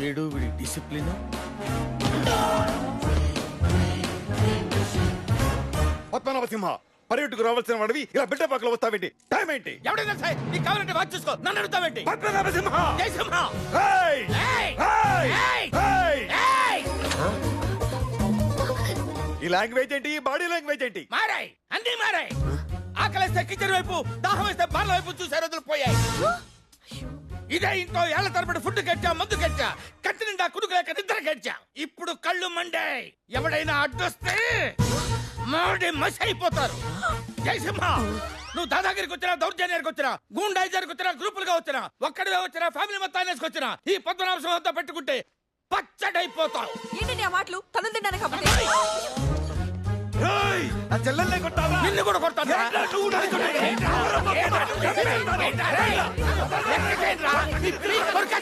వీడు వీడి డిసిప్లిన్. పద్మనాభసింహ, పర్యటకు రావాల్సిన వాడివి ఇలా బిడ్డ పక్కల వస్తావేంటి? టైం ఏంటి? ఎవడైనా సరే నీకు కావాలంటే వాచ్ చూసుకో, నన్ను అడుగుతావేంటి? పద్మనాభసింహ! జై సింహ! ఏయ్! ఏయ్! ఏయ్! ఏయ్! ఏయ్! ఏయ్! ఈ లాంగ్వేజ్ ఏంటి? ఈ బాడీ లాంగ్వేజ్ ఏంటి? మారాయి, అన్నీ మారాయి. ఆకలిస్తే కిచెన్ వైపు, దాహం వేస్తే బార్ల వైపు చూసే రోజులు పోయాయి. ఇదే ఇంట్లో ఏళ్ల తరబడి ఫుడ్ గెచ్చా, మందు గెచ్చా, కట్టి నిండా కుదుకు లేక నిద్ర గెచ్చా. ఇప్పుడు కళ్ళు మండాయి. ఎవడైనా అడ్డొస్తే మాడి మసి అయిపోతారు. జయసింహ, నువ్వు దాదాగిరికి వచ్చినా, దౌర్జన్యానికి వచ్చినా, గూండాయిజానికి వచ్చినా, గ్రూపులుగా వచ్చినా, ఒక్కడివే వచ్చినా, ఫ్యామిలీ మొత్తాన్ని వేసుకొచ్చినా, ఈ పద్మనాభంతో పెట్టుకుంటే పచ్చడైపోతావు. ఏంటండి ఆ మాటలు? తను తిన్నాను కాబట్టి ఏయ్! నా చెల్లెల్నే కొట్టావా? నిన్ను కూడా కొడతాను. ఏంట్రా నువ్వు నన్ను కొట్టేది? ఏంట్రా? ఏంట్రా? ఏంట్రా? ఏంట్రా? ఏంట్రా? ఏంట్రా? ఏంట్రా? ఏంట్రా? ఏంట్రా? ఏంట్రా?